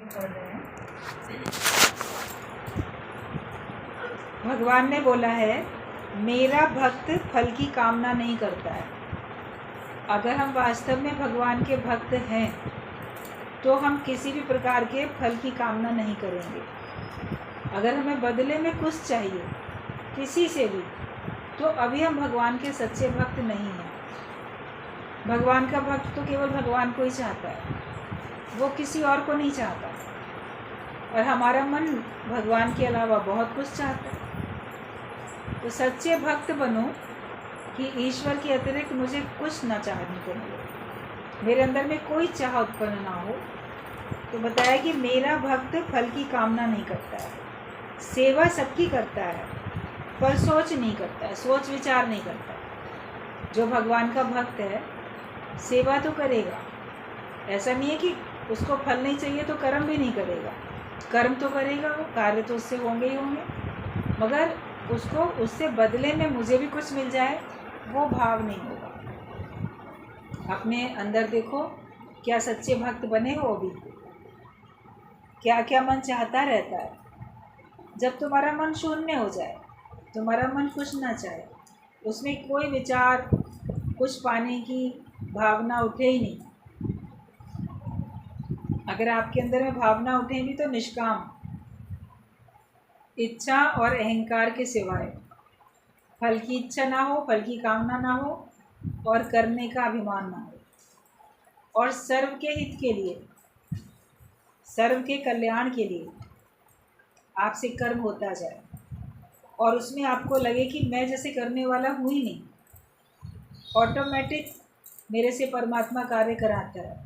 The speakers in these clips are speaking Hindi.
पढ़ रहे हैं। भगवान ने बोला है, मेरा भक्त फल की कामना नहीं करता है। अगर हम वास्तव में भगवान के भक्त हैं तो हम किसी भी प्रकार के फल की कामना नहीं करेंगे। अगर हमें बदले में कुछ चाहिए किसी से भी, तो अभी हम भगवान के सच्चे भक्त नहीं हैं। भगवान का भक्त तो केवल भगवान को ही चाहता है, वो किसी और को नहीं चाहता। और हमारा मन भगवान के अलावा बहुत कुछ चाहता है। तो सच्चे भक्त बनो कि ईश्वर के अतिरिक्त मुझे कुछ ना चाहने को मिले, मेरे अंदर में कोई चाह उत्पन्न ना हो। तो बताया कि मेरा भक्त फल की कामना नहीं करता है, सेवा सबकी करता है, पर सोच नहीं करता है, सोच विचार नहीं करता है। जो भगवान का भक्त है सेवा तो करेगा, ऐसा नहीं है कि उसको फल नहीं चाहिए तो कर्म भी नहीं करेगा। कर्म तो करेगा, वो कार्य तो उससे होंगे ही होंगे, मगर उसको उससे बदले में मुझे भी कुछ मिल जाए वो भाव नहीं होगा। अपने अंदर देखो, क्या सच्चे भक्त बने हो अभी? क्या क्या मन चाहता रहता है। जब तुम्हारा मन शून्य हो जाए, तुम्हारा मन कुछ ना चाहे, उसमें कोई विचार कुछ पाने की भावना उठे ही नहीं। अगर आपके अंदर में भावना उठेगी तो निष्काम, इच्छा और अहंकार के सिवाय, फल की इच्छा ना हो, फल की कामना ना हो, और करने का अभिमान ना हो, और सर्व के हित के लिए, सर्व के कल्याण के लिए आपसे कर्म होता जाए, और उसमें आपको लगे कि मैं जैसे करने वाला हूँ ही नहीं, ऑटोमेटिक मेरे से परमात्मा कार्य कराता है।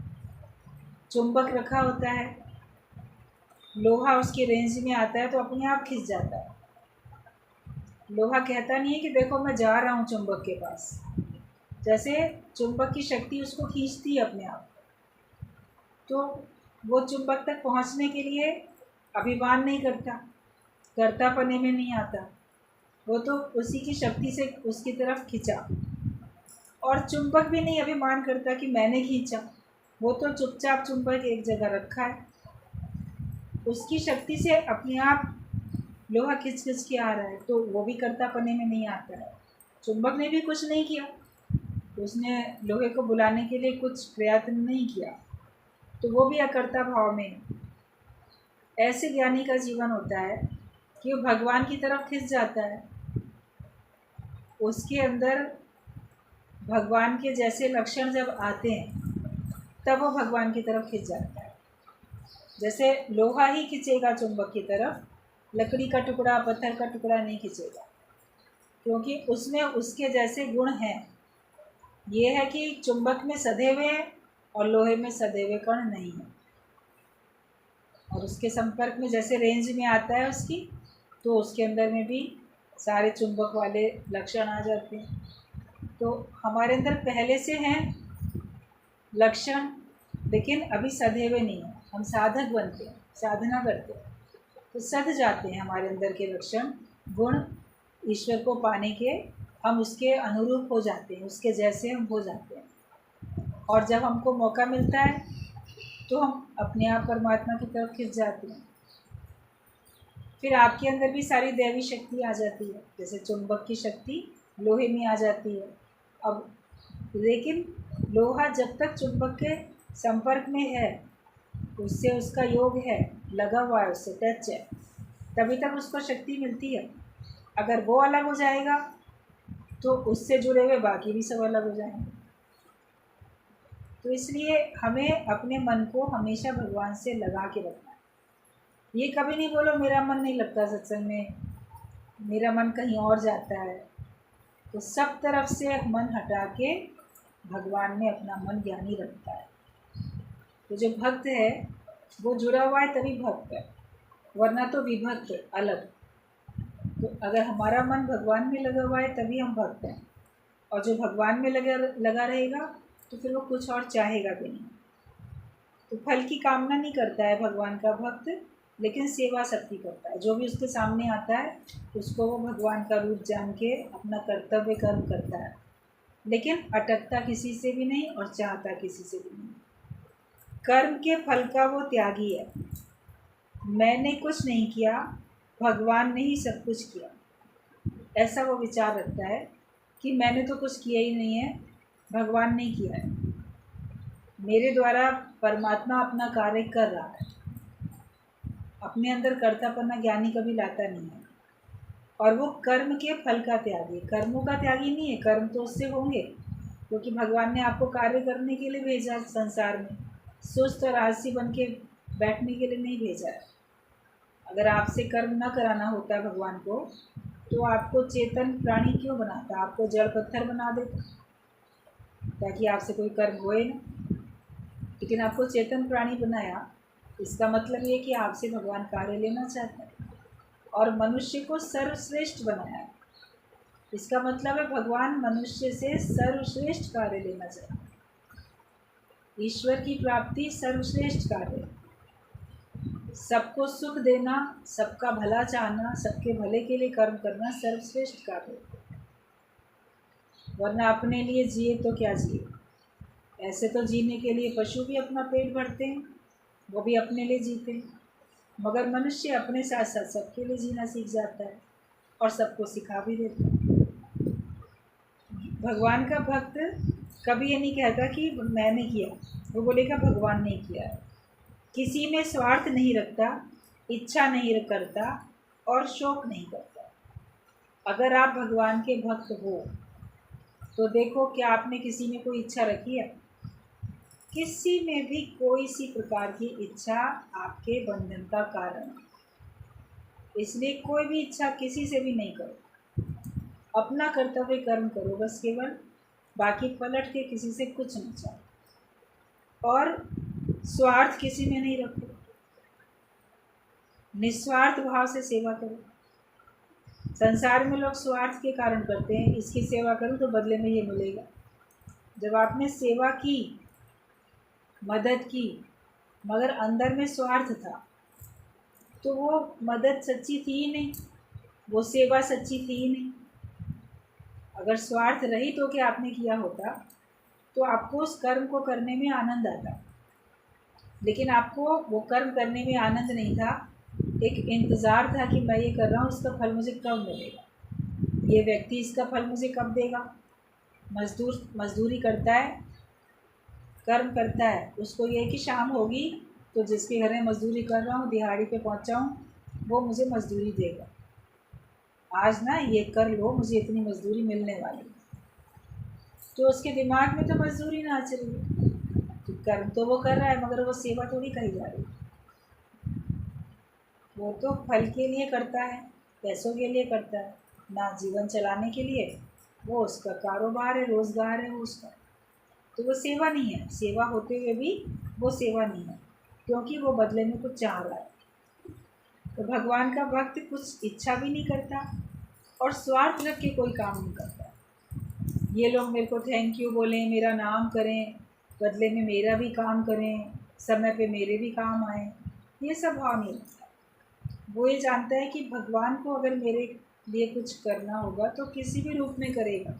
चुंबक रखा होता है, लोहा उसके रेंज में आता है तो अपने आप खिंच जाता है। लोहा कहता नहीं है कि देखो मैं जा रहा हूँ चुंबक के पास, जैसे चुंबक की शक्ति उसको खींचती है अपने आप, तो वो चुंबक तक पहुँचने के लिए अभिमान नहीं करता, कर्तापने में नहीं आता, वो तो उसी की शक्ति से उसकी तरफ खींचा। और चुंबक भी नहीं अभिमान करता कि मैंने खींचा, वो तो चुपचाप चुंबक एक जगह रखा है, उसकी शक्ति से अपने आप लोहा खिंच खिंच के आ रहा है, तो वो भी कर्तापने में नहीं आता है। चुंबक ने भी कुछ नहीं किया, उसने लोहे को बुलाने के लिए कुछ प्रयत्न नहीं किया, तो वो भी अकर्ता भाव में। ऐसे ज्ञानी का जीवन होता है कि वो भगवान की तरफ खिंच जाता है, उसके अंदर भगवान के जैसे लक्षण जब आते हैं तब वो भगवान की तरफ खिंच जाता है। जैसे लोहा ही खिंचेगा चुंबक की तरफ, लकड़ी का टुकड़ा, पत्थर का टुकड़ा नहीं खिंचेगा, क्योंकि उसमें उसके जैसे गुण हैं। ये है कि चुंबक में सधे हुए हैं और लोहे में सधे हुए कण नहीं है, और उसके संपर्क में जैसे रेंज में आता है उसकी, तो उसके अंदर में भी सारे चुंबक वाले लक्षण आ जाते हैं। तो हमारे अंदर पहले से हैं लक्षण, लेकिन अभी सधे हुए नहीं हैं। हम साधक बनते हैं, साधना करते हैं, तो सध जाते हैं हमारे अंदर के लक्षण गुण, ईश्वर को पाने के हम उसके अनुरूप हो जाते हैं, उसके जैसे हम हो जाते हैं। और जब हमको मौका मिलता है तो हम अपने आप परमात्मा की तरफ खिंच जाते हैं। फिर आपके अंदर भी सारी दैवी शक्ति आ जाती है, जैसे चुंबक की शक्ति लोहे में आ जाती है। अब लेकिन लोहा जब तक चुंबक के संपर्क में है, उससे उसका योग है, लगा हुआ है, उससे टच है, तभी तक उसको शक्ति मिलती है। अगर वो अलग हो जाएगा तो उससे जुड़े हुए बाकी भी सब अलग हो जाएंगे। तो इसलिए हमें अपने मन को हमेशा भगवान से लगा के रखना है। ये कभी नहीं बोलो मेरा मन नहीं लगता सत्संग में, मेरा मन कहीं और जाता है। तो सब तरफ से मन हटा के भगवान में अपना मन ज्ञानी रखता है। तो जो भक्त है वो जुड़ा हुआ है तभी भक्त है, वरना तो विभक्त अलग। तो अगर हमारा मन भगवान में लगा हुआ है तभी हम भक्त हैं, और जो भगवान में लगा रहेगा तो फिर वो कुछ और चाहेगा भी नहीं। तो फल की कामना नहीं करता है भगवान का भक्त, लेकिन सेवा शक्ति करता है। जो भी उसके सामने आता है उसको वो भगवान का रूप जान के अपना कर्तव्य कर्म करता है, लेकिन अटकता किसी से भी नहीं और चाहता किसी से भी नहीं। कर्म के फल का वो त्यागी है, मैंने कुछ नहीं किया, भगवान ने ही सब कुछ किया। ऐसा वो विचार रखता है कि मैंने तो कुछ किया ही नहीं है, भगवान ने किया है, मेरे द्वारा परमात्मा अपना कार्य कर रहा है। अपने अंदर कर्तापना ज्ञानी कभी लाता नहीं है, और वो कर्म के फल का त्यागी, कर्मों का त्यागी नहीं है। कर्म तो उससे होंगे, क्योंकि भगवान ने आपको कार्य करने के लिए भेजा है संसार में, सुस्त और आलसी बन के बैठने के लिए नहीं भेजा है। अगर आपसे कर्म ना कराना होता है भगवान को, तो आपको चेतन प्राणी क्यों बनाता, आपको जड़ पत्थर बना देता, ताकि आपसे कोई कर्म होए ना। लेकिन आपको चेतन प्राणी बनाया, इसका मतलब ये कि आपसे भगवान कार्य लेना चाहता है, और मनुष्य को सर्वश्रेष्ठ बनाया। इसका मतलब है भगवान मनुष्य से सर्वश्रेष्ठ कार्य लेना चाहता है। ईश्वर की प्राप्ति सर्वश्रेष्ठ कार्य है। सबको सुख देना, सबका भला चाहना, सबके भले के लिए कर्म करना सर्वश्रेष्ठ कार्य है। वरना अपने लिए जिए तो क्या जिए। ऐसे तो जीने के लिए पशु भी अपना पेट भरते हैं, वो भी अपने लिए जीते हैं, मगर मनुष्य अपने साथ साथ सबके लिए जीना सीख जाता है और सबको सिखा भी देता है। भगवान का भक्त कभी ये नहीं कहता कि मैंने किया, वो बोलेगा भगवान ने किया है। किसी में स्वार्थ नहीं रखता, इच्छा नहीं करता और शोक नहीं करता। अगर आप भगवान के भक्त हो तो देखो, क्या आपने किसी में कोई इच्छा रखी है? किसी में भी कोई सी प्रकार की इच्छा आपके बंधन का कारण है। इसलिए कोई भी इच्छा किसी से भी नहीं करो, अपना कर्तव्य कर्म करो बस केवल, बाकी पलट के किसी से कुछ नहीं चाहो, और स्वार्थ किसी में नहीं रखो, निस्वार्थ भाव से सेवा करो। संसार में लोग स्वार्थ के कारण करते हैं, इसकी सेवा करूं तो बदले में ये मिलेगा। जब आपने सेवा की, मदद की, मगर अंदर में स्वार्थ था, तो वो मदद सच्ची थी ही नहीं, वो सेवा सच्ची थी ही नहीं। अगर स्वार्थ रहित होकर आपने किया होता तो आपको उस कर्म को करने में आनंद आता, लेकिन आपको वो कर्म करने में आनंद नहीं था, एक इंतज़ार था कि मैं ये कर रहा हूँ, इसका फल मुझे कब मिलेगा, ये व्यक्ति इसका फल मुझे कब देगा। मजदूर मजदूरी करता है, कर्म करता है, उसको ये कि शाम होगी तो जिसके घर में मजदूरी कर रहा हूँ, दिहाड़ी पे पहुँचा हूँ, वो मुझे मजदूरी देगा। आज ना ये कर लो, मुझे इतनी मजदूरी मिलने वाली। तो उसके दिमाग में तो मजदूरी नाच रही है, तो कर्म तो वो कर रहा है, मगर वो सेवा थोड़ी कही जा रही। वो तो फल के लिए करता है, पैसों के लिए करता है, ना जीवन चलाने के लिए। वो उसका कारोबार है, रोज़गार है वो उसका, तो वो सेवा नहीं है। सेवा होते हुए भी वो सेवा नहीं है, क्योंकि वो बदले में कुछ चाह रहा है। तो भगवान का भक्त कुछ इच्छा भी नहीं करता और स्वार्थ रख के कोई काम नहीं करता। ये लोग मेरे को थैंक यू बोलें, मेरा नाम करें, बदले में मेरा भी काम करें, समय पे मेरे भी काम आए, ये सब भाव नहीं रखता। वो ये जानता है कि भगवान को अगर मेरे लिए कुछ करना होगा तो किसी भी रूप में करेगा,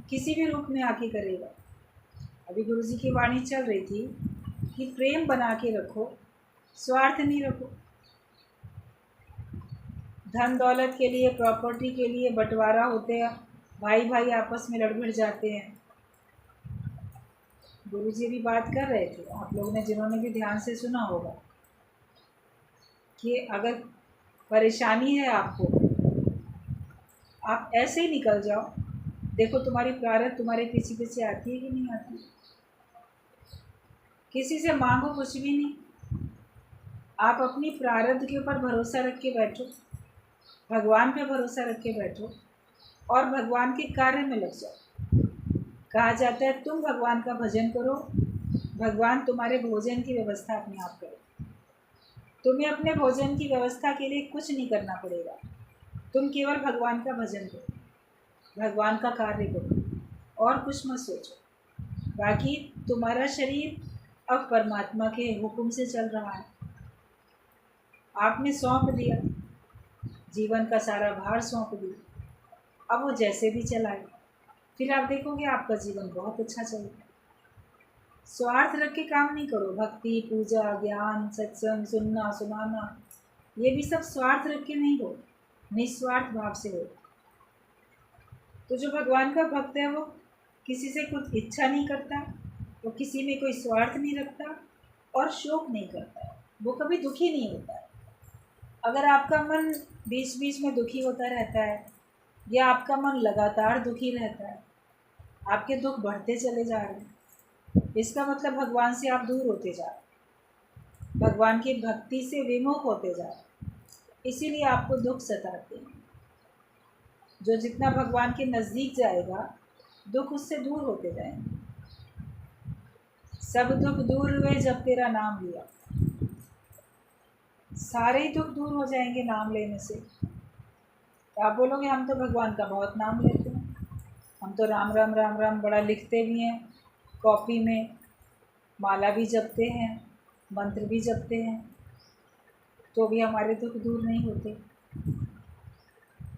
किसी भी रूप में आके करेगा। अभी गुरुजी की वाणी चल रही थी कि प्रेम बना के रखो, स्वार्थ नहीं रखो। धन दौलत के लिए, प्रॉपर्टी के लिए बंटवारा होते हैं, भाई भाई आपस में लड़ भिड़ जाते हैं। गुरुजी भी बात कर रहे थे, आप लोगों ने जिन्होंने भी ध्यान से सुना होगा, कि अगर परेशानी है आपको, आप ऐसे ही निकल जाओ, देखो तुम्हारी प्रारब्ध तुम्हारे पीछे पीछे आती है कि नहीं आती। किसी से मांगो कुछ भी नहीं, आप अपनी प्रारब्ध के ऊपर भरोसा रख के बैठो, भगवान पे भरोसा रख के बैठो और भगवान के कार्य में लग जाओ। कहा जाता है तुम भगवान का भजन करो, भगवान तुम्हारे भोजन की व्यवस्था अपने आप करे। तुम्हें अपने भोजन की व्यवस्था के लिए कुछ नहीं करना पड़ेगा, तुम केवल भगवान का भजन करो, भगवान का कार्य करो और कुछ मत सोचो। बाकी तुम्हारा शरीर अब परमात्मा के हुक्म से चल रहा है, आपने सौंप दिया, जीवन का सारा भार सौंप दिया, अब वो जैसे भी चलाए, फिर आप देखोगे आपका जीवन बहुत अच्छा चलेगा। स्वार्थ रख के काम नहीं करो, भक्ति, पूजा, ज्ञान, सत्संग, सुनना सुनाना, ये भी सब स्वार्थ रख के नहीं हो, निस्वार्थ भाव से हो। तो जो भगवान का भक्त है वो किसी से कुछ इच्छा नहीं करता, वो किसी में कोई स्वार्थ नहीं रखता और शोक नहीं करता, वो कभी दुखी नहीं होता। अगर आपका मन बीच बीच में दुखी होता रहता है या आपका मन लगातार दुखी रहता है, आपके दुख बढ़ते चले जा रहे हैं, इसका मतलब भगवान से आप दूर होते जा रहे हैं, भगवान की भक्ति से विमुख होते जा रहे हैं, इसीलिए आपको दुख सताते हैं। जो जितना भगवान के नज़दीक जाएगा दुख उससे दूर होते जाएंगे। सब दुख दूर हुए जब तेरा नाम लिया, सारे ही दुख दूर हो जाएंगे नाम लेने से। तो आप बोलोगे हम तो भगवान का बहुत नाम लेते हैं, हम तो राम राम राम राम बड़ा लिखते भी हैं, कॉपी में माला भी जपते हैं, मंत्र भी जपते हैं, तो भी हमारे दुख दूर नहीं होते।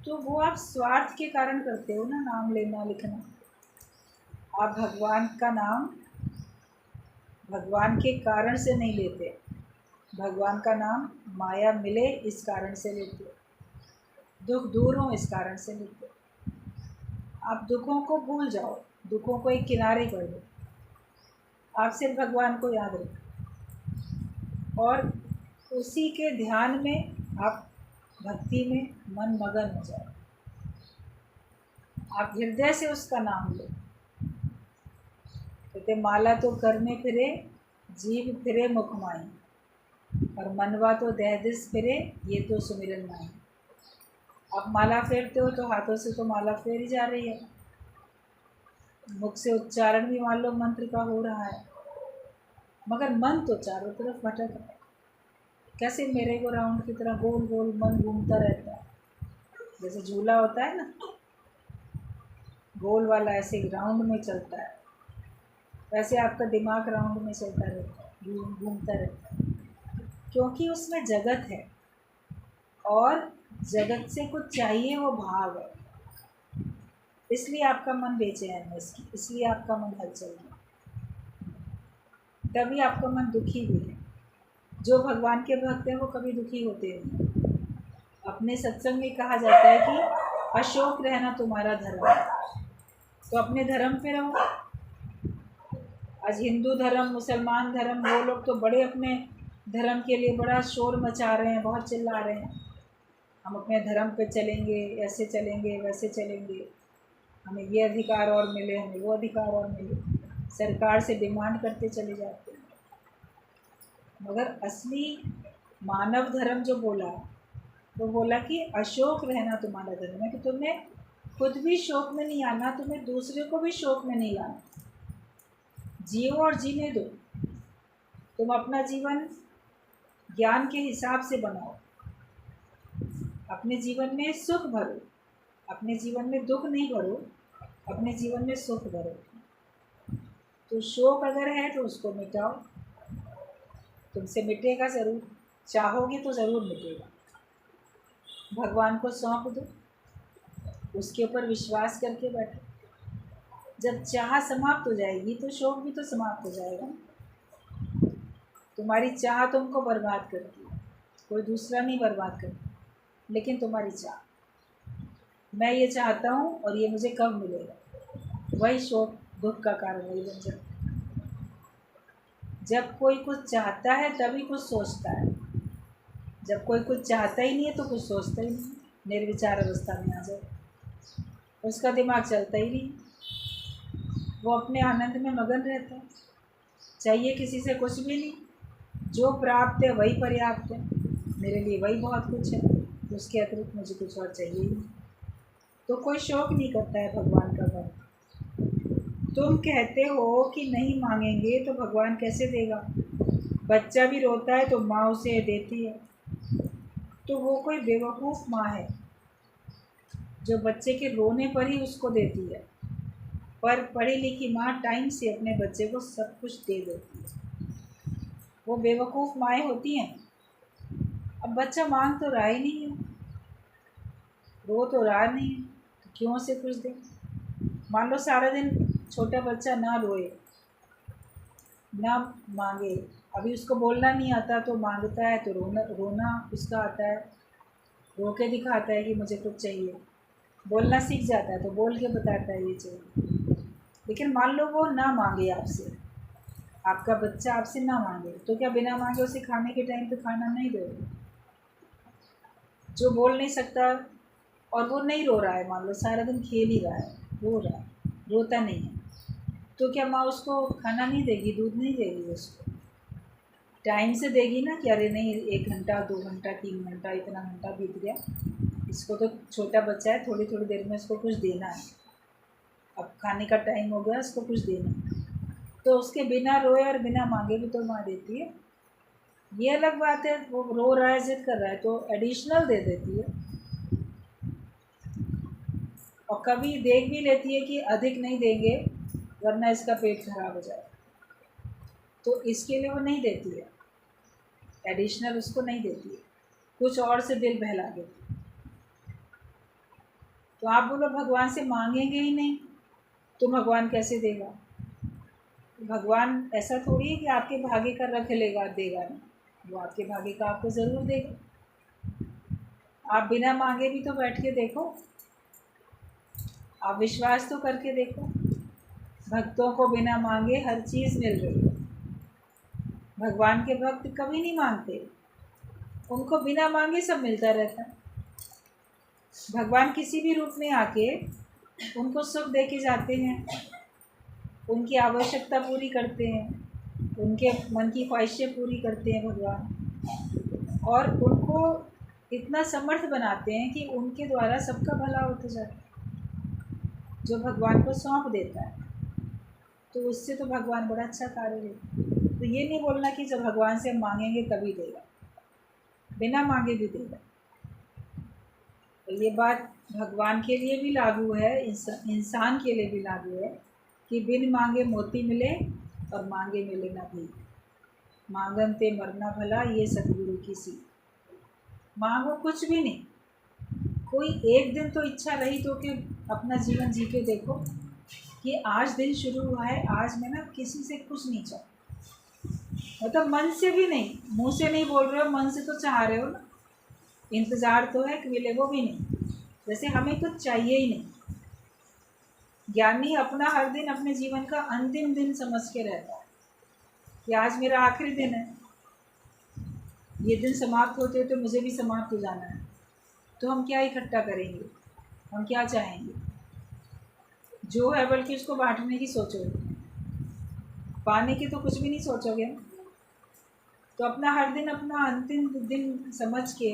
तो वो आप स्वार्थ के कारण करते हो ना, नाम लेना लिखना। आप भगवान का नाम भगवान के कारण से नहीं लेते, भगवान का नाम माया मिले इस कारण से लेते, दुख दूर हो इस कारण से लेते। आप दुखों को भूल जाओ, दुखों को एक किनारे कर दो, आप सिर्फ भगवान को याद रखो और उसी के ध्यान में आप भक्ति में मन मगन हो जाओ। आप हृदय से उसका नाम लो। कहते माला तो कर में फिरे, जीव फिरे मुख माई, और मनवा तो दह दिस फिरे, ये तो सुमिरन माई। आप माला फेरते हो तो हाथों से तो माला फेरी जा रही है, मुख से उच्चारण भी मान लो मंत्र का हो रहा है, मगर मन तो चारों तरफ भटक रहा है। कैसे मेरे को राउंड की तरह गोल गोल मन घूमता रहता है, जैसे झूला होता है ना, गोल वाला ऐसे राउंड में चलता है, वैसे आपका दिमाग राउंड में चलता रहता है, घूमता रहता है, क्योंकि उसमें जगत है और जगत से कुछ चाहिए, वो भाव है, इसलिए आपका मन बेचैन है, इसलिए आपका मन हलचल है, तभी आपका मन दुखी भी है। जो भगवान के भक्त हैं वो कभी दुखी होते नहीं। अपने सत्संग में कहा जाता है कि अशोक रहना तुम्हारा धर्म है, तो अपने धर्म पे रहो। आज हिंदू धर्म, मुसलमान धर्म, वो लोग तो बड़े अपने धर्म के लिए बड़ा शोर मचा रहे हैं, बहुत चिल्ला रहे हैं, हम अपने धर्म पे चलेंगे, ऐसे चलेंगे, वैसे चलेंगे, हमें ये अधिकार और मिले, हमें वो अधिकार और मिले, सरकार से डिमांड करते चले जाते हैं। मगर असली मानव धर्म जो बोला, वो बोला कि अशोक रहना तुम्हारा धर्म है, कि तुम्हें खुद भी शोक में नहीं आना, तुम्हें दूसरे को भी शोक में नहीं लाना, जियो और जीने दो। तुम अपना जीवन ज्ञान के हिसाब से बनाओ, अपने जीवन में सुख भरो, अपने जीवन में दुख नहीं भरो, अपने जीवन में सुख भरो। तो शोक अगर है तो उसको मिटाओ, तुमसे मिटेगा ज़रूर, चाहोगे तो ज़रूर मिटेगा। भगवान को सौंप दो, उसके ऊपर विश्वास करके बैठो, जब चाह समाप्त हो जाएगी तो शोक भी तो समाप्त हो जाएगा। तुम्हारी चाह तुमको बर्बाद करती है, कोई दूसरा नहीं बर्बाद करता, लेकिन तुम्हारी चाह, मैं ये चाहता हूँ और ये मुझे कब मिलेगा, वही शोक दुख का कारण वही बन जाता है। जब कोई कुछ चाहता है तभी कुछ सोचता है, जब कोई कुछ चाहता ही नहीं है तो कुछ सोचता ही नहीं, निर्विचार अवस्था में आ जाए, उसका दिमाग चलता ही नहीं, वो अपने आनंद में मगन रहता है, चाहिए किसी से कुछ भी नहीं, जो प्राप्त है वही पर्याप्त है, मेरे लिए वही बहुत कुछ है, उसके अतिरिक्त मुझे कुछ और चाहिए ही नहीं। तो कोई शौक नहीं करता है भगवान का भक्त। तुम कहते हो कि नहीं मांगेंगे तो भगवान कैसे देगा, बच्चा भी रोता है तो माँ उसे देती है, तो वो कोई बेवकूफ़ माँ है जो बच्चे के रोने पर ही उसको देती है, पर पढ़ी लिखी माँ टाइम से अपने बच्चे को सब कुछ दे देती है। वो बेवकूफ़ माएँ होती हैं। अब बच्चा मांग तो रहा ही नहीं है, रो तो रहा नहीं है, तो क्यों से कुछ दे। मान लो सारा दिन छोटा बच्चा ना रोए, ना मांगे, अभी उसको बोलना नहीं आता तो मांगता है, तो रोना रोना उसका आता है, रो के दिखाता है कि मुझे कुछ चाहिए। बोलना सीख जाता है तो बोल के बताता है ये चाहिए। लेकिन मान लो वो ना मांगे आपसे, आपका बच्चा आपसे ना मांगे, तो क्या बिना मांगे उसे खाने के टाइम पे खाना नहीं दोगे? जो बोल नहीं सकता और वो नहीं रो रहा है, मान लो सारा दिन खेल ही रहा है, रो रहा है, रोता नहीं है, तो क्या माँ उसको खाना नहीं देगी, दूध नहीं देगी उसको? टाइम से देगी ना कि अरे नहीं 1 घंटा 2 घंटा 3 घंटा इतना घंटा बीत गया, इसको तो छोटा बच्चा है, थोड़ी थोड़ी देर में इसको कुछ देना है, अब खाने का टाइम हो गया, इसको कुछ देना है। तो उसके बिना रोए और बिना मांगे भी तो माँ देती है। ये अलग बात है वो रो रहा है, जिद कर रहा है, तो एडिशनल दे देती है। और कभी देख भी लेती है कि अधिक नहीं देंगे वरना इसका पेट खराब हो जाए, तो इसके लिए वो नहीं देती है, एडिशनल उसको नहीं देती है, कुछ और से दिल बहला देती है। तो आप बोलो भगवान से मांगेंगे ही नहीं तो भगवान कैसे देगा? भगवान ऐसा थोड़ी है कि आपके भाग्य का रख लेगा, देगा नहीं, वो आपके भाग्य का आपको ज़रूर देगा। आप बिना मांगे भी तो बैठ के देखो, आप विश्वास तो करके देखो, भक्तों को बिना मांगे हर चीज़ मिल रही है। भगवान के भक्त कभी नहीं मांगते, उनको बिना मांगे सब मिलता रहता है। भगवान किसी भी रूप में आके उनको सुख दे के जाते हैं, उनकी आवश्यकता पूरी करते हैं, उनके मन की ख्वाहिशें पूरी करते हैं भगवान, और उनको इतना समर्थ बनाते हैं कि उनके द्वारा सबका भला होता जाता है। जो भगवान को सौंप देता है तो उससे तो भगवान बड़ा अच्छा कार्य लेते हैं। तो ये नहीं बोलना कि जब भगवान से मांगेंगे तभी देगा, बिना मांगे भी देगा। तो ये बात भगवान के लिए भी लागू है, इंसान के लिए भी लागू है कि बिन मांगे मोती मिले और मांगे मिले ना भी। मांगन ते मरना भला, ये सतगुरु की सी। मांगो कुछ भी नहीं, कोई एक दिन तो इच्छा रही तो कि अपना जीवन जी के देखो कि आज दिन शुरू हुआ है, आज मैं ना किसी से कुछ नहीं चाहती, मतलब मन से भी नहीं, मुंह से नहीं बोल रहे हो, मन से तो चाह रहे हो ना, इंतज़ार तो है कि मिले, वो भी नहीं, जैसे हमें कुछ चाहिए ही नहीं। ज्ञानी अपना हर दिन अपने जीवन का अंतिम दिन समझ के रहता है कि आज मेरा आखिरी दिन है, ये दिन समाप्त होते होते मुझे भी समाप्त हो जाना है, तो हम क्या इकट्ठा करेंगे, हम क्या चाहेंगे? जो है बल्कि उसको बांटने की सोचोगे, पाने की तो कुछ भी नहीं सोचोगे ना। तो अपना हर दिन अपना अंतिम दिन समझ के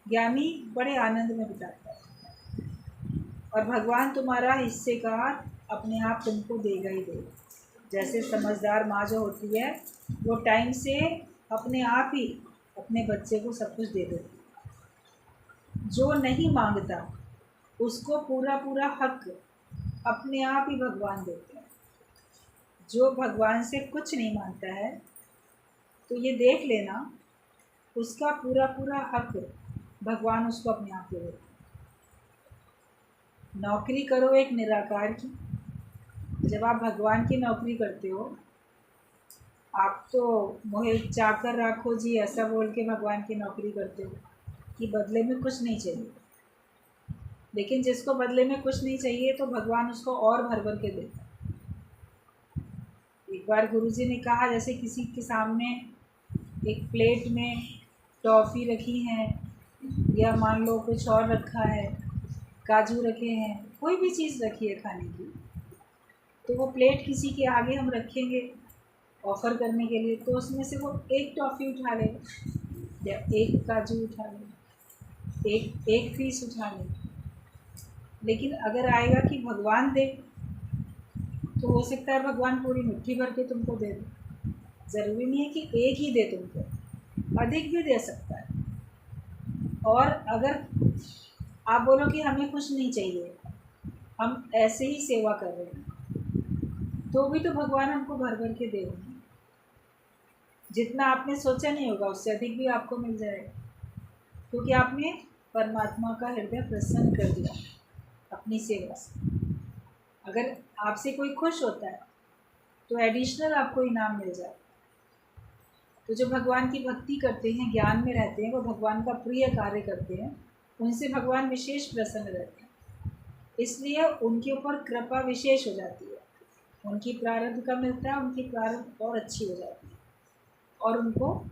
ज्ञानी बड़े आनंद में बिताता है, और भगवान तुम्हारा हिस्से का अपने आप तुमको देगा ही देगा। जैसे समझदार माँ जो होती है वो टाइम से अपने आप ही अपने बच्चे को सब कुछ दे देती है। जो नहीं मांगता उसको पूरा पूरा हक अपने आप ही भगवान देते हैं। जो भगवान से कुछ नहीं मांगता है तो ये देख लेना उसका पूरा पूरा हक भगवान उसको अपने आप दे देते हैं। नौकरी करो एक निराकार की, जब आप भगवान की नौकरी करते हो, आप तो मोहे चाकर राखो जी ऐसा बोल के भगवान की नौकरी करते हो कि बदले में कुछ नहीं चाहिए। लेकिन जिसको बदले में कुछ नहीं चाहिए तो भगवान उसको और भर भर के देता है। एक बार गुरुजी ने कहा, जैसे किसी के सामने एक प्लेट में टॉफ़ी रखी है या मान लो कुछ और रखा है, काजू रखे हैं, कोई भी चीज़ रखी है खाने की, तो वो प्लेट किसी के आगे हम रखेंगे ऑफ़र करने के लिए, तो उसमें से वो एक टॉफ़ी उठा लेगा या एक काजू उठा लेगा, एक एक पीस उठा लेगा। लेकिन अगर आएगा कि भगवान दे, तो हो सकता है भगवान पूरी मुट्ठी भर के तुमको दे दे। ज़रूरी नहीं है कि एक ही दे तुमको, अधिक भी दे सकता है। और अगर आप बोलो कि हमें कुछ नहीं चाहिए, हम ऐसे ही सेवा कर रहे हैं, तो भी तो भगवान हमको भर भर के देंगे। जितना आपने सोचा नहीं होगा उससे अधिक भी आपको मिल जाएगा, क्योंकि आपने परमात्मा का हृदय प्रसन्न कर दिया अपनी सेवा से। अगर आपसे कोई खुश होता है तो एडिशनल आपको इनाम मिल जाए। तो जो भगवान की भक्ति करते हैं, ज्ञान में रहते हैं, वो भगवान का प्रिय कार्य करते हैं, उनसे भगवान विशेष प्रसन्न रहते हैं, इसलिए उनके ऊपर कृपा विशेष हो जाती है। उनकी प्रारब्ध का मिलता है, उनकी प्रारब्ध और अच्छी हो जाती है, और उनको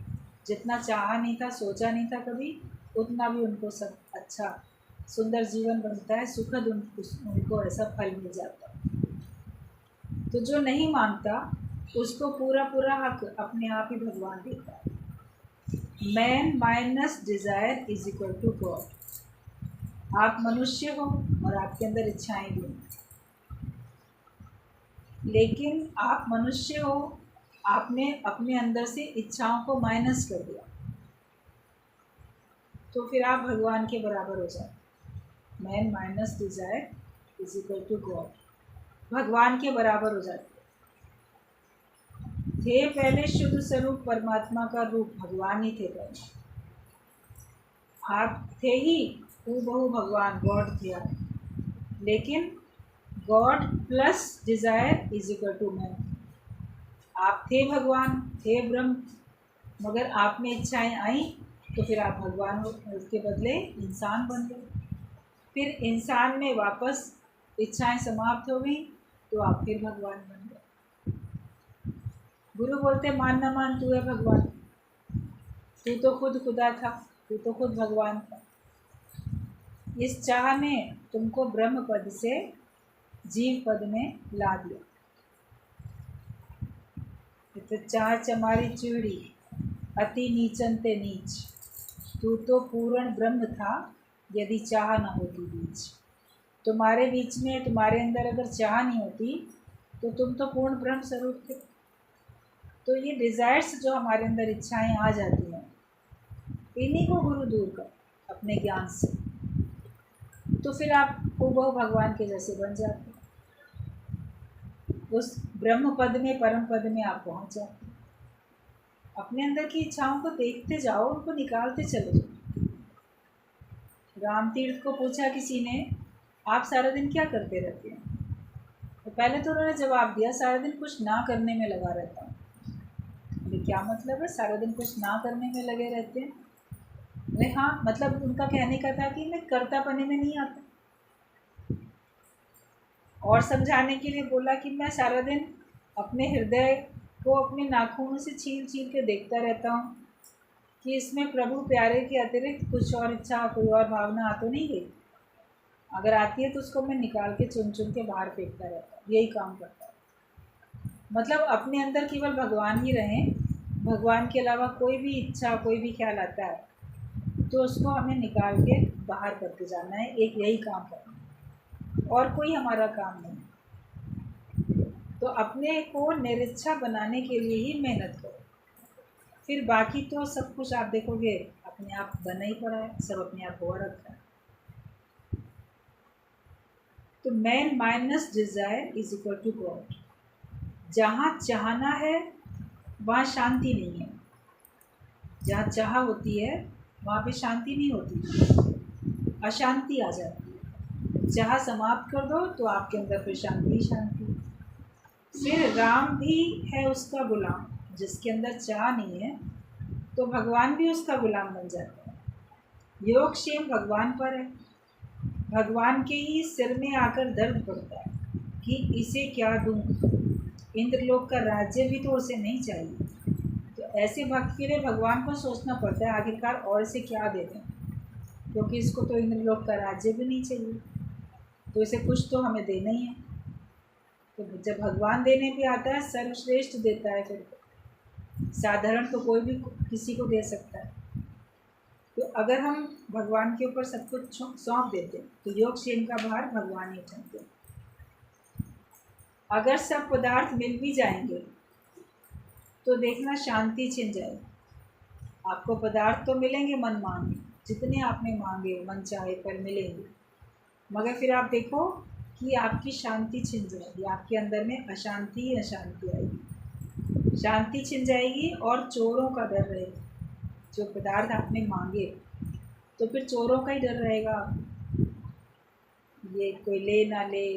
जितना चाहा नहीं था, सोचा नहीं था कभी, उतना भी उनको सब अच्छा सुंदर जीवन बनता है, सुखद उनको ऐसा फल मिल जाता है। तो जो नहीं मानता उसको पूरा पूरा हक अपने आप ही भगवान देता है। Man minus desire is equal to God. आप मनुष्य हो और आपके अंदर इच्छाएं भी हैं, लेकिन आप मनुष्य हो, आपने अपने अंदर से इच्छाओं को माइनस कर दिया, तो फिर आप भगवान के बराबर हो जाते। Man minus desire is equal to God, भगवान के बराबर हो जाते थे। पहले शुद्ध स्वरूप परमात्मा का रूप भगवान ही थे पहले, आप थे ही हूबहू भगवान, गॉड थे आप, लेकिन God plus desire is equal to man. आप थे भगवान, थे ब्रह्म, मगर आप में इच्छाएं आई तो फिर आप भगवान हो, उसके बदले इंसान बन गए। फिर इंसान में वापस इच्छाएं समाप्त हो गई तो आप फिर भगवान बन गए। गुरु बोलते मान न मान तू है भगवान, तू तो खुद खुदा था, तू तो खुद भगवान था। इस चाह ने तुमको ब्रह्म पद से जीव पद में ला दिया। तो चाह चमारी चिड़ी अति नीचन ते नीच, तू तो पूर्ण ब्रह्म था यदि चाह न होती बीच। तुम्हारे बीच में, तुम्हारे अंदर अगर चाह नहीं होती तो तुम तो पूर्ण ब्रह्म स्वरूप थे। तो ये डिज़ायर्स जो हमारे अंदर इच्छाएं आ जाती हैं, इन्हीं को गुरु दूर कर अपने ज्ञान से, तो फिर आप हूबहू भगवान के जैसे बन जाते हैं। उस ब्रह्म पद में, परम पद में आप पहुंच जाते हैं। अपने अंदर की इच्छाओं को देखते जाओ, उनको निकालते चले जाओ। राम तीर्थ को पूछा किसी ने, आप सारा दिन क्या करते रहते हैं? तो पहले तो उन्होंने जवाब दिया, सारा दिन कुछ ना करने में लगा रहता हूँ। अरे क्या मतलब है सारा दिन कुछ ना करने में लगे रहते हैं? अरे हाँ, मतलब उनका कहने का था कि मैं कर्ता पने में नहीं आता। और समझाने के लिए बोला कि मैं सारा दिन अपने हृदय को अपने नाखूनों से छील छील के देखता रहता हूँ कि इसमें प्रभु प्यारे के अतिरिक्त कुछ और इच्छा, कोई और भावना आ तो नहीं गई। अगर आती है तो उसको मैं निकाल के चुन चुन के बाहर फेंकता रहता हूँ, यही काम करता हूँ। मतलब अपने अंदर केवल भगवान ही रहें, भगवान के अलावा कोई भी इच्छा, कोई भी ख्याल आता है तो उसको हमें निकाल के बाहर करके जाना है, एक यही काम करना है, और कोई हमारा काम नहीं। तो अपने को निरिच्छा बनाने के लिए ही मेहनत करो, फिर बाकी तो सब कुछ आप देखोगे अपने आप बना ही पड़ा है, सब अपने आप हो रखा है। तो man minus desire is equal to God. जहाँ चाहना है वहाँ शांति नहीं है, जहाँ चाह होती है वहाँ पे शांति नहीं होती, अशांति आ जाती है। चाह समाप्त कर दो तो आपके अंदर फिर शांति शांति। फिर राम भी है उसका गुलाम, जिसके अंदर चाह नहीं है तो भगवान भी उसका गुलाम बन जाता है। योग क्षेम भगवान पर है, भगवान के ही सिर में आकर दर्द पड़ता है कि इसे क्या दूँ, इंद्रलोक का राज्य भी तो उसे नहीं चाहिए। तो ऐसे भक्त के लिए भगवान को सोचना पड़ता है आखिरकार और इसे क्या दे दें, क्योंकि इसको तो इंद्रलोक का राज्य भी नहीं चाहिए, तो इसे कुछ तो हमें देना ही है। तो जब भगवान देने पे आता है, सर्वश्रेष्ठ देता है, फिर साधारण तो कोई भी किसी को दे सकता है। तो अगर हम भगवान के ऊपर सब कुछ सौंप देते तो योग क्षेम का भार भगवान ही उठाते। अगर सब पदार्थ मिल भी जाएंगे तो देखना शांति छिन जाएगी। आपको पदार्थ तो मिलेंगे मन मांगे, जितने आपने मांगे मन चाहे पर मिलेंगे, मगर फिर आप देखो कि आपकी शांति छिन जाएगी, आपके अंदर में अशांति ही अशांति आएगी, शांति छिन जाएगी और चोरों का डर रहेगा। जो पदार्थ आपने मांगे तो फिर चोरों का ही डर रहेगा, ये कोई ले ना ले,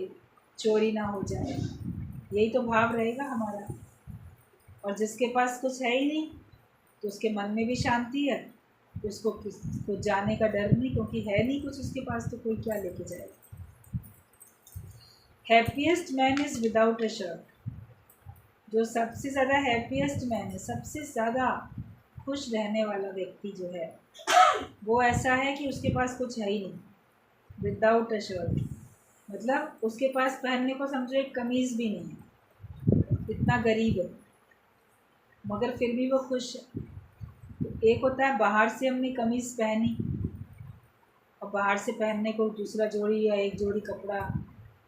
चोरी ना हो जाए, यही तो भाव रहेगा हमारा। और जिसके पास कुछ है ही नहीं तो उसके मन में भी शांति है, तो उसको किसको जाने का डर नहीं, क्योंकि है नहीं कुछ उसके पास, तो कोई क्या लेके जाएगा। Happiest man is without a shirt. जो सबसे ज़्यादा हैप्पीएस्ट मैन है, सबसे ज़्यादा खुश रहने वाला व्यक्ति जो है, वो ऐसा है कि उसके पास कुछ है ही नहीं, विदाउट अ शर्ट। मतलब उसके पास पहनने को समझो एक कमीज़ भी नहीं है, इतना गरीब है, मगर फिर भी वो खुश है। तो एक होता है बाहर से हमने कमीज़ पहनी और बाहर से पहनने को दूसरा जोड़ी या एक जोड़ी कपड़ा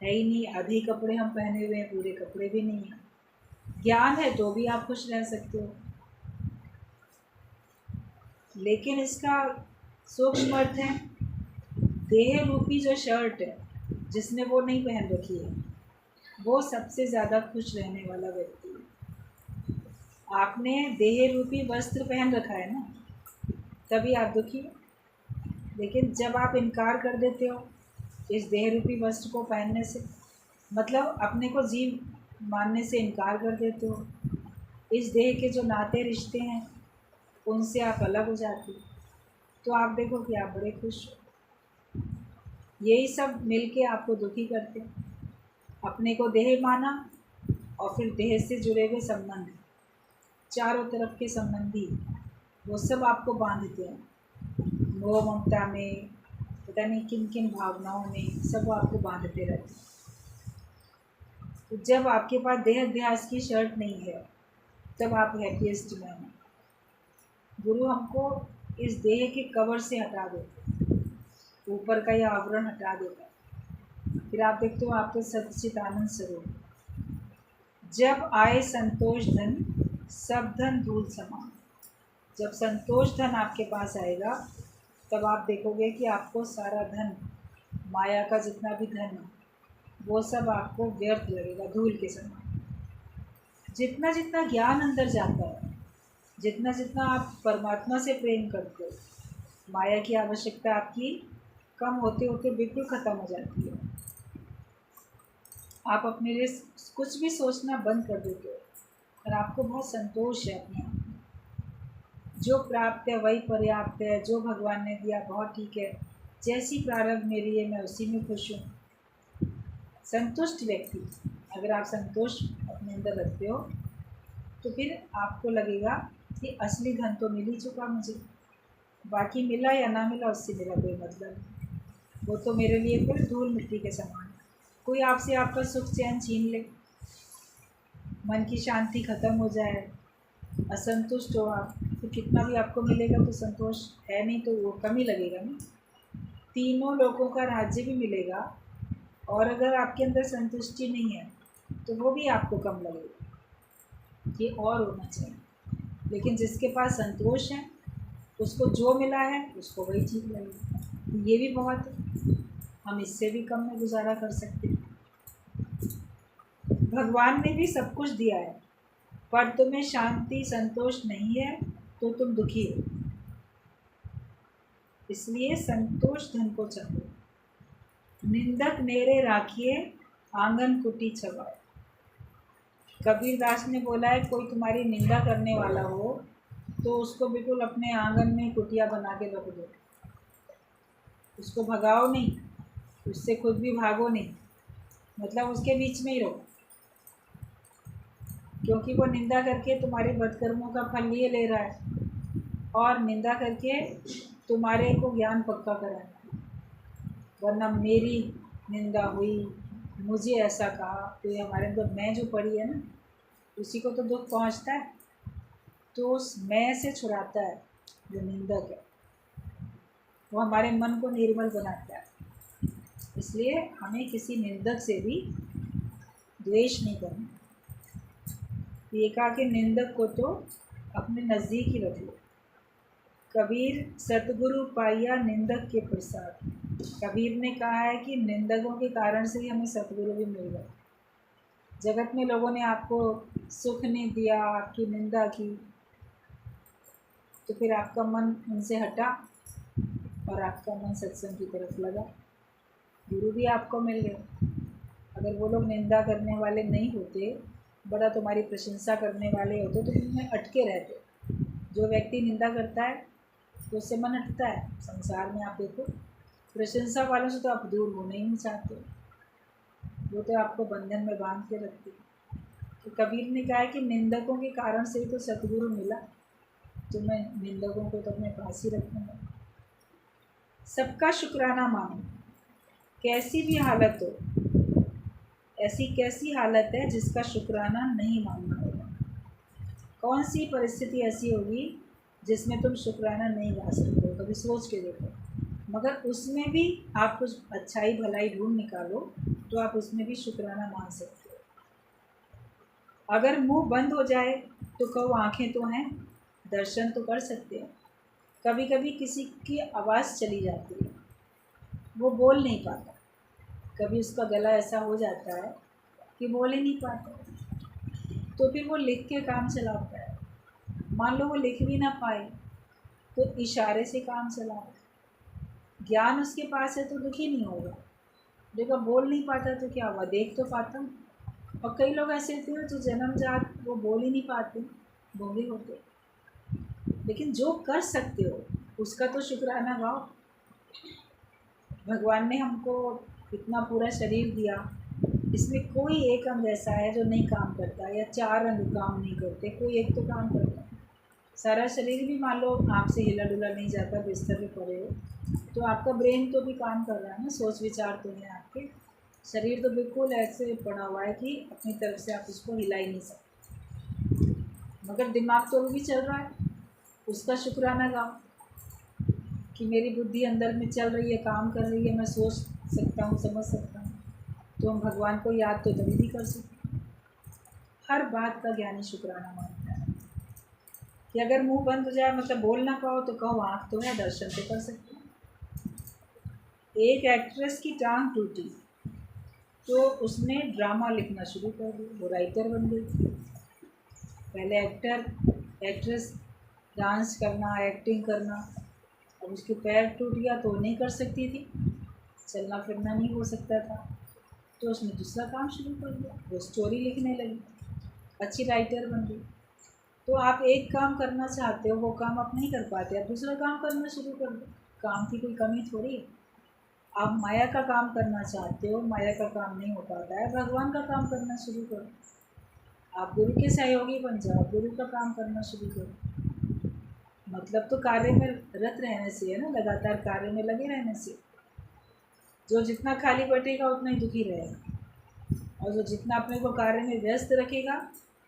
है ही नहीं, आधे कपड़े हम पहने हुए हैं, पूरे कपड़े भी नहीं हैं। ज्ञान है तो भी आप खुश रह सकते हो, लेकिन इसका सूक्ष्म अर्थ है, देह रूपी जो शर्ट है जिसने वो नहीं पहन रखी है, वो सबसे ज़्यादा खुश रहने वाला व्यक्ति है। आपने देह रूपी वस्त्र पहन रखा है ना, तभी आप दुखी हो। लेकिन जब आप इनकार कर देते हो इस देह रूपी वस्त्र को पहनने से, मतलब अपने को जीव मानने से इनकार कर देते हो, इस देह के जो नाते रिश्ते हैं उनसे आप अलग हो जाते हो, तो आप देखो कि आप बड़े खुश हो। यही सब मिलके आपको दुखी करते हैं। अपने को देह माना और फिर देह से जुड़े हुए संबंध, चारों तरफ के संबंधी, वो सब आपको बांधते हैं, मोह ममता में, पता नहीं किन किन भावनाओं में, सब वो आपको बांधते रहते हैं। तो जब आपके पास देह अध्यास की शर्ट नहीं है, तब आप हैप्पीएस्ट मैन हैं। गुरु हमको इस देह के कवर से हटा देते, ऊपर का यह आवरण हटा देता है, फिर आप देखते हो आपके सच्चिदानंद स्वरूप। जब आए संतोष धन, सब धन धूल समान। जब संतोष धन आपके पास आएगा, तब आप देखोगे कि आपको सारा धन, माया का जितना भी धन है, वो सब आपको व्यर्थ लगेगा, धूल के समान। जितना जितना ज्ञान अंदर जाता है, जितना जितना आप परमात्मा से प्रेम करते हो, माया की आवश्यकता आपकी कम होते होते बिल्कुल ख़त्म हो जाती है। आप अपने लिए कुछ भी सोचना बंद कर देते हो और आपको बहुत संतोष है अपने आप में। जो प्राप्त है वही पर्याप्त है, जो भगवान ने दिया बहुत ठीक है, जैसी प्रारब्ध मेरी है मैं उसी में खुश हूँ। संतुष्ट व्यक्ति, अगर आप संतोष अपने अंदर रखते हो, तो फिर आपको लगेगा कि असली धन तो मिल ही चुका मुझे, बाकी मिला या ना मिला उससे मेरा कोई मतलब नहीं, वो तो मेरे लिए फिर धूल मिट्टी के समान है। कोई आपसे आपका सुख चैन छीन ले, मन की शांति खत्म हो जाए, असंतुष्ट हो आप, तो कितना भी आपको मिलेगा तो संतोष है नहीं, तो वो कम ही लगेगा ना। तीनों लोगों का राज्य भी मिलेगा और अगर आपके अंदर संतुष्टि नहीं है तो वो भी आपको कम लगेगा कि और होना चाहिए। लेकिन जिसके पास संतोष है, उसको जो मिला है उसको वही ठीक लगेगा, ये भी बहुत है, हम इससे भी कम में गुजारा कर सकते हैं। भगवान ने भी सब कुछ दिया है, पर तुम्हें शांति संतोष नहीं है तो तुम दुखी हो, इसलिए संतोष धन को चाहो। निंदक मेरे राखिए, आंगन कुटी छवाए। कबीर दास ने बोला है, कोई तुम्हारी निंदा करने वाला हो तो उसको बिल्कुल अपने आंगन में कुटिया बना के रख दो, उसको भगाओ नहीं, उससे खुद भी भागो नहीं, मतलब उसके बीच में ही रहो, क्योंकि वो निंदा करके तुम्हारे बदकर्मों का फल लिए ले रहा है और निंदा करके तुम्हारे को ज्ञान पक्का कराना। वरना मेरी निंदा हुई, मुझे ऐसा कहा, तो ये हमारे अंदर मैं जो पड़ी है ना, उसी को तो दुख पहुंचता है। तो उस मैं से छुड़ाता है जो निंदक है, वो हमारे मन को निर्मल बनाता है। इसलिए हमें किसी निंदक से भी द्वेष नहीं करना। ये कहा कि निंदक को तो अपने नज़दीक ही रख लो। कबीर सतगुरु पाइया निंदक के प्रसाद। कबीर ने कहा है कि निंदकों के कारण से ही हमें सतगुरु भी मिल गए। जगत में लोगों ने आपको सुख नहीं दिया, आपकी निंदा की, तो फिर आपका मन उनसे हटा और आपका मन सत्संग की तरफ लगा, गुरु भी आपको मिल गए। अगर वो लोग निंदा करने वाले नहीं होते, बड़ा तुम्हारी प्रशंसा करने वाले होते, तो तुम में अटके रहते, जो व्यक्ति निंदा करता है तो उससे मन हटता है। संसार में आप देखो, प्रशंसा वालों से तो आप दूर होना ही नहीं चाहते, वो तो आपको बंधन में बांध के रखते हैं। तो कबीर ने कहा है कि निंदकों के कारण से ही तो सतगुरु मिला, तो मैं निंदकों को तो अपने पास ही रखूँगा। सबका शुक्राना मानो, कैसी भी हालत हो, ऐसी कैसी हालत है जिसका शुक्राना नहीं मानना होगा। कौन सी परिस्थिति ऐसी होगी जिसमें तुम शुक्राना नहीं गा सकते हो, कभी सोच के देखो। मगर उसमें भी आप कुछ अच्छाई भलाई ढूंढ निकालो तो आप उसमें भी शुक्राना मान सकते हो। अगर मुंह बंद हो जाए तो कहो आंखें तो हैं, दर्शन तो कर सकते हो। कभी कभी किसी की आवाज़ चली जाती है, वो बोल नहीं पाता, कभी उसका गला ऐसा हो जाता है कि बोल ही नहीं पाता, तो फिर वो लिख के काम चलाता है। मान लो वो लिख भी ना पाए तो इशारे से काम चलाओ। ज्ञान उसके पास है तो दुखी नहीं होगा, देखो बोल नहीं पाता तो क्या हुआ, देख तो पाता हूँ। और कई लोग ऐसे होते हैं जो जन्मजात वो बोल ही नहीं पाते, बोले होते, लेकिन जो कर सकते हो उसका तो शुक्राना गाओ। भगवान ने हमको इतना पूरा शरीर दिया, इसमें कोई एक अंग ऐसा है जो नहीं काम करता, या चार अंग काम नहीं करते, कोई एक तो काम करता है। सारा शरीर भी मान लो आपसे हिला डुला नहीं जाता, बिस्तर पे पड़े हो तो आपका ब्रेन तो भी काम कर रहा है ना, सोच विचार तो है आपके। शरीर तो बिल्कुल ऐसे पड़ा हुआ है कि अपनी तरफ से आप उसको हिला ही नहीं सकते, मगर दिमाग तो भी चल रहा है, उसका शुक्राना गाओ कि मेरी बुद्धि अंदर में चल रही है, काम कर रही है, मैं सोच सकता हूँ, समझ सकता हूँ। तो हम भगवान को याद तो तभी भी कर सकते। हर बात का ज्ञानी शुक्राना मानता है कि अगर मुंह बंद हो जाए, मतलब बोल ना पाओ, तो कहो आँख तो है, दर्शन तो कर सकते हैं। एक एक्ट्रेस की टांग टूटी तो उसने ड्रामा लिखना शुरू कर दिया, वो राइटर बन गई। पहले एक्ट्रेस डांस करना, एक्टिंग करना, अब उसके पैर टूट गया तो वो नहीं कर सकती थी, चलना फिरना नहीं हो सकता था, तो उसने दूसरा काम शुरू कर दिया, वो स्टोरी लिखने लगी, अच्छी राइटर बन गई। तो आप एक काम करना चाहते हो, वो काम आप नहीं कर पाते, आप दूसरा काम करना शुरू कर दो, काम की कोई कमी थोड़ी है। आप माया का काम करना चाहते हो, माया का काम नहीं हो पाता है, भगवान का काम करना शुरू करो। आप गुरु के सहयोगी बन जाओ, गुरु का काम करना शुरू करो। मतलब तो कार्य में रत रहने से है ना, लगातार कार्य में लगे रहने से। जो जितना खाली बैठेगा उतना ही दुखी रहेगा, और जो जितना अपने को कार्य में व्यस्त रखेगा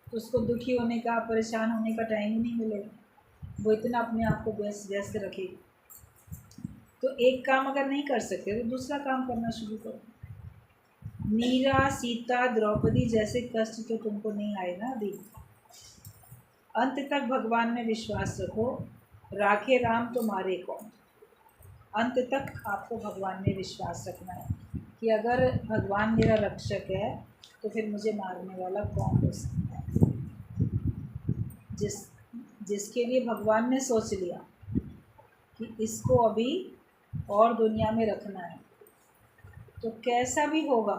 तो उसको दुखी होने का, परेशान होने का टाइम ही नहीं मिलेगा, वो इतना अपने आप को व्यस्त रखेगा। तो एक काम अगर नहीं कर सकते तो दूसरा काम करना शुरू करो। मीरा, सीता, द्रौपदी जैसे कष्ट तो तुमको नहीं आए ना अभी। अंत तक भगवान में विश्वास रखो, राखे राम तो मारे कौन। अंत तक आपको भगवान में विश्वास रखना है कि अगर भगवान मेरा रक्षक है तो फिर मुझे मारने वाला कौन हो सकता है। जिसके लिए भगवान ने सोच लिया कि इसको अभी और दुनिया में रखना है, तो कैसा भी होगा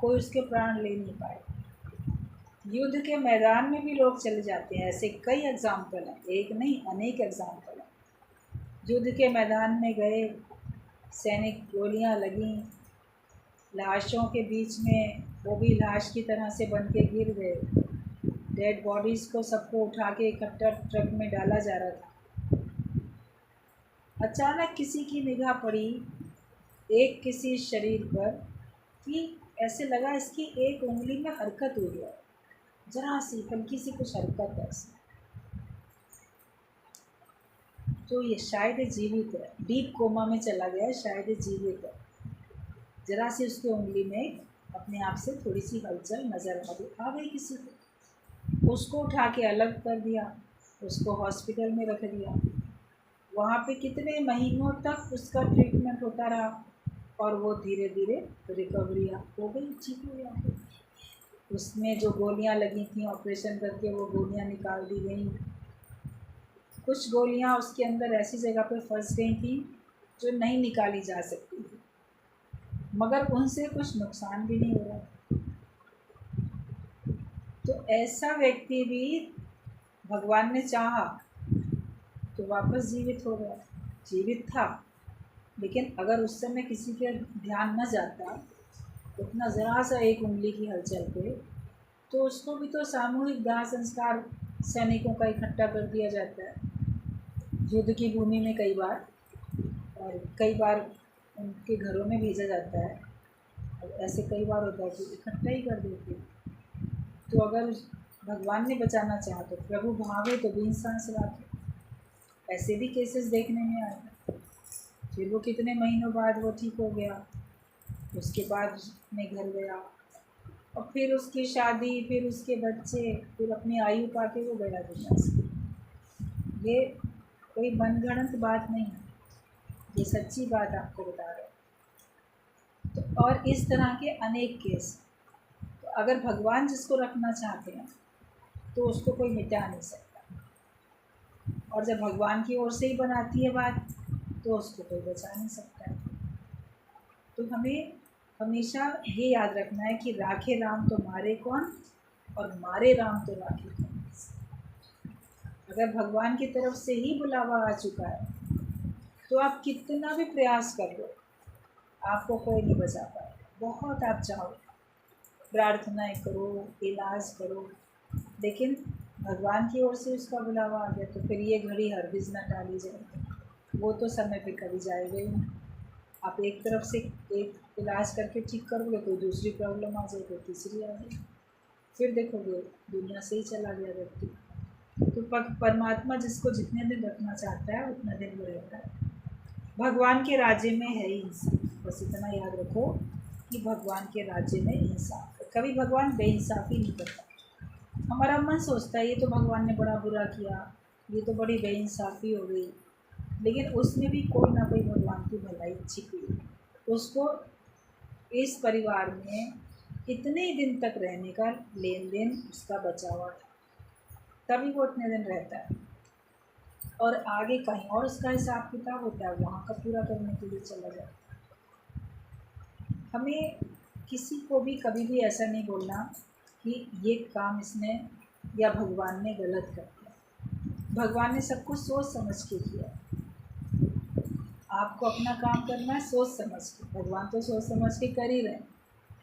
कोई उसके प्राण ले नहीं पाए। युद्ध के मैदान में भी लोग चले जाते हैं, ऐसे कई एग्जाम्पल हैं, एक नहीं अनेक एग्जाम्पल हैं। युद्ध के मैदान में गए, सैनिक, गोलियां लगीं, लाशों के बीच में वो भी लाश की तरह से बन के गिर गए, डेड बॉडीज़ को सबको उठा के इकट्ठा ट्रक में डाला जा रहा था। अचानक किसी की निगाह पड़ी एक किसी शरीर पर कि ऐसे लगा इसकी एक उंगली में हरकत हो गया, जरा सी हल्की सी कुछ हरकत है इसमें, तो ये शायद जीवित है, डीप कोमा में चला गया है, शायद जीवित है। जरा सी उसकी उंगली में अपने आप से थोड़ी सी हलचल नज़र आ गई किसी को, उसको उठा के अलग कर दिया, उसको हॉस्पिटल में रख दिया। वहाँ पे कितने महीनों तक उसका ट्रीटमेंट होता रहा और वो धीरे धीरे रिकवरी हो गई, ठीक हो गया। उसमें जो गोलियां लगी थी ऑपरेशन करके वो गोलियां निकाल दी गई। कुछ गोलियां उसके अंदर ऐसी जगह पे फंस गई थी जो नहीं निकाली जा सकती थी, मगर उनसे कुछ नुकसान भी नहीं हो रहा। तो ऐसा व्यक्ति भी भगवान ने चाहा तो वापस जीवित हो गया। जीवित था, लेकिन अगर उस समय किसी के ध्यान न जाता, उतना ज़रा सा एक उंगली की हलचल पे, तो उसको भी तो सामूहिक दाह संस्कार सैनिकों का इकट्ठा कर दिया जाता है युद्ध की भूमि में कई बार, और कई बार उनके घरों में भेजा जाता है। और ऐसे कई बार होता है कि इकट्ठा ही कर देते हैं। तो अगर भगवान ने बचाना चाहा तो प्रभु भावे तो बिन सांस राखे, ऐसे भी केसेस देखने में आए। फिर वो कितने महीनों बाद वो ठीक हो गया, उसके बाद अपने घर गया, और फिर उसकी शादी, फिर उसके बच्चे, फिर अपनी आयु पाके वो गया दुनिया से। ये कोई मनगढ़ंत बात नहीं है, ये सच्ची बात आपको बता रहे हैं। तो और इस तरह के अनेक केस, तो अगर भगवान जिसको रखना चाहते हैं तो उसको कोई मिटा नहीं सकता, और जब भगवान की ओर से ही बनाती है बात तो उसको कोई बचा नहीं सकता है। तो हमें हमेशा ये याद रखना है कि राखे राम तो मारे कौन, और मारे राम तो राखे कौन। अगर भगवान की तरफ से ही बुलावा आ चुका है तो आप कितना भी प्रयास कर लो, आपको कोई नहीं बचा पाएगा। बहुत आप चाहो, प्रार्थनाएं करो, इलाज करो, लेकिन भगवान की ओर से उसका बुलावा आ गया तो फिर ये घड़ी हरगिज़ न टाली जाए। वो तो समय पे कभी जाएगा ही नहीं। आप एक तरफ से एक इलाज करके ठीक करोगे, कोई दूसरी प्रॉब्लम आ जाए, कोई तीसरी आ जाए, फिर देखोगे दुनिया से ही चला गया व्यक्ति। तो परमात्मा जिसको जितने दिन रखना चाहता है उतना दिन वो रहता है। भगवान के राज्य में है इंसाफ, बस इतना याद रखो कि भगवान के राज्य में इंसाफ है। कभी भगवान बेइंसाफ़ी नहीं करता। हमारा मन सोचता है ये तो भगवान ने बड़ा बुरा किया, ये तो बड़ी बेइंसाफ़ी हो गई, लेकिन उसमें भी कोई ना कोई भगवान की भलाई छिपी है। उसको इस परिवार में इतने दिन तक रहने का लेन देन उसका बचा हुआ था, तभी वो इतने दिन रहता है, और आगे कहीं और उसका हिसाब किताब होता है, वहाँ का पूरा करने के लिए चला जाता है। हमें किसी को भी कभी भी ऐसा नहीं बोलना कि ये काम इसने या भगवान ने गलत कर दिया। भगवान ने सब कुछ सोच समझ के किया। आपको अपना काम करना है सोच समझ के, भगवान तो सोच समझ के कर ही रहे हैं,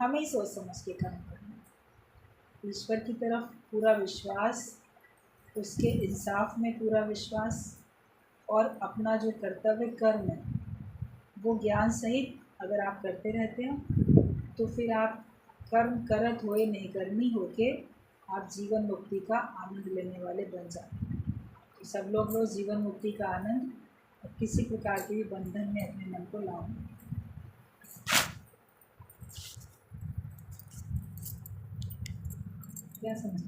हमें ही सोच समझ के काम करना है। ईश्वर की तरफ पूरा विश्वास, उसके इंसाफ में पूरा विश्वास, और अपना जो कर्तव्य कर्म है वो ज्ञान सहित अगर आप करते रहते हो तो फिर आप कर्म करत होए नहीं करनी होके आप जीवन मुक्ति का आनंद लेने वाले बन जाते हैं। तो सब लोग जीवन मुक्ति का आनंद और किसी प्रकार के भी बंधन में अपने मन को लाओ। क्या समझ